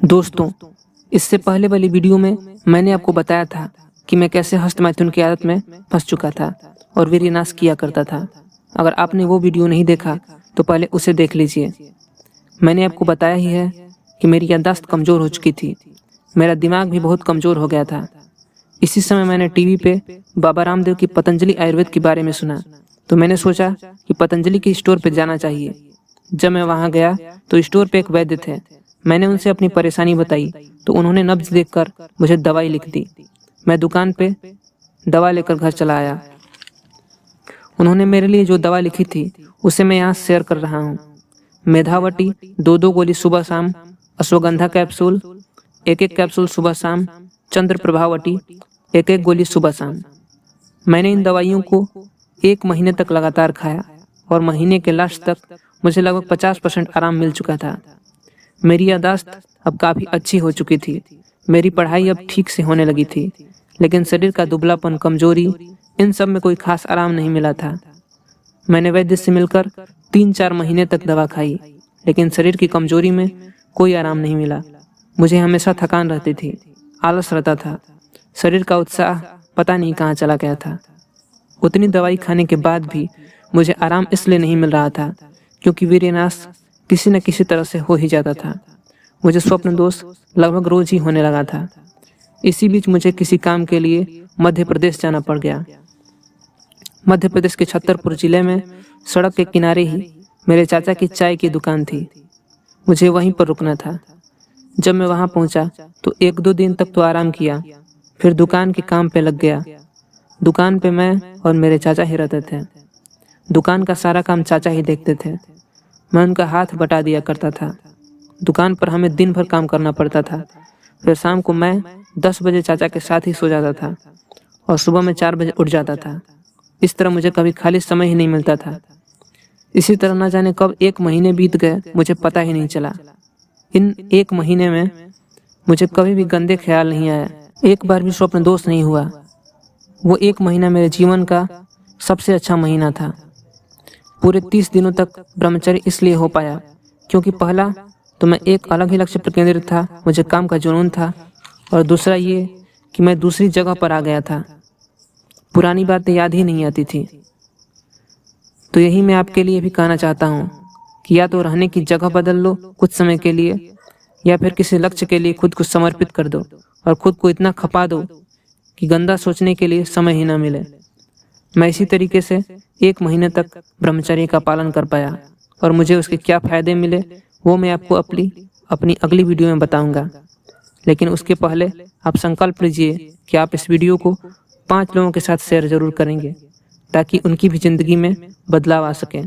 दोस्तों, इससे पहले वाली वीडियो में मैंने आपको बताया था कि मैं कैसे हस्तमैथुन की आदत में फंस चुका था और वीर्यनाश किया करता था। अगर आपने वो वीडियो नहीं देखा तो पहले उसे देख लीजिए। मैंने आपको बताया ही है कि मेरी याददाश्त कमज़ोर हो चुकी थी, मेरा दिमाग भी बहुत कमज़ोर हो गया था। इसी समय मैंने टीवी पे बाबा रामदेव की पतंजलि आयुर्वेद के बारे में सुना, तो मैंने सोचा कि पतंजलि के स्टोर पे जाना चाहिए। जब मैं वहाँ गया तो स्टोर पे एक वैद्य थे। मैंने उनसे अपनी परेशानी बताई तो उन्होंने नब्ज देखकर मुझे दवाई लिख दी। मैं दुकान पे दवा लेकर घर चला आया। उन्होंने मेरे लिए जो दवा लिखी थी उसे मैं यहाँ शेयर कर रहा हूँ। मेधावटी 2-2 गोली सुबह शाम, अश्वगंधा कैप्सूल 1-1 कैप्सूल सुबह शाम, चंद्र प्रभावटी 1-1 गोली सुबह शाम। मैंने इन दवाइयों को 1 महीने तक लगातार खाया और महीने के लास्ट तक मुझे लगभग 50% आराम मिल चुका था। मेरी याददाश्त अब काफ़ी अच्छी हो चुकी थी, मेरी पढ़ाई अब ठीक से होने लगी थी, लेकिन शरीर का दुबलापन, कमजोरी, इन सब में कोई खास आराम नहीं मिला था। मैंने वैद्य से मिलकर 3-4 महीने तक दवा खाई, लेकिन शरीर की कमजोरी में कोई आराम नहीं मिला। मुझे हमेशा थकान रहती थी, आलस रहता था, शरीर का उत्साह पता नहीं कहाँ चला गया था। उतनी दवाई खाने के बाद भी मुझे आराम इसलिए नहीं मिल रहा था क्योंकि वीर्यनाश किसी न किसी तरह से हो ही जाता था। मुझे स्वप्न दोष लगभग रोज ही होने लगा था। इसी बीच मुझे किसी काम के लिए मध्य प्रदेश जाना पड़ गया। मध्य प्रदेश के छतरपुर जिले में सड़क के किनारे ही मेरे चाचा की चाय की दुकान थी। मुझे वहीं पर रुकना था। जब मैं वहां पहुंचा तो 1-2 दिन तक तो आराम किया, फिर दुकान के काम पे लग गया। दुकान पे मैं और मेरे चाचा ही रहते थे। दुकान का सारा काम चाचा ही देखते थे। मैं उनका हाथ बटा दिया करता था। दुकान पर हमें दिन भर काम करना पड़ता था। फिर शाम को मैं 10 बजे चाचा के साथ ही सो जाता था और सुबह में 4 बजे उठ जाता था। इस तरह मुझे कभी खाली समय ही नहीं मिलता था। इसी तरह न जाने कब 1 महीने बीत गए, मुझे पता ही नहीं चला। इन 1 महीने में मुझे कभी भी गंदे ख्याल नहीं आया, एक बार भी स्वप्न दोष नहीं हुआ। वो 1 महीना मेरे जीवन का सबसे अच्छा महीना था। पूरे 30 दिनों तक ब्रह्मचर्य इसलिए हो पाया क्योंकि पहला तो मैं एक अलग ही लक्ष्य पर केंद्रित था, मुझे काम का जुनून था, और दूसरा ये कि मैं दूसरी जगह पर आ गया था। पुरानी बातें याद ही नहीं आती थी। तो यही मैं आपके लिए भी कहना चाहता हूँ कि या तो रहने की जगह बदल लो कुछ समय के लिए, या फिर किसी लक्ष्य के लिए खुद को समर्पित कर दो और खुद को इतना खपा दो कि गंदा सोचने के लिए समय ही ना मिले। मैं इसी तरीके से 1 महीने तक ब्रह्मचर्य का पालन कर पाया और मुझे उसके क्या फायदे मिले वो मैं आपको अपनी अगली वीडियो में बताऊंगा। लेकिन उसके पहले आप संकल्प लीजिए कि आप इस वीडियो को 5 लोगों के साथ शेयर जरूर करेंगे ताकि उनकी भी जिंदगी में बदलाव आ सके।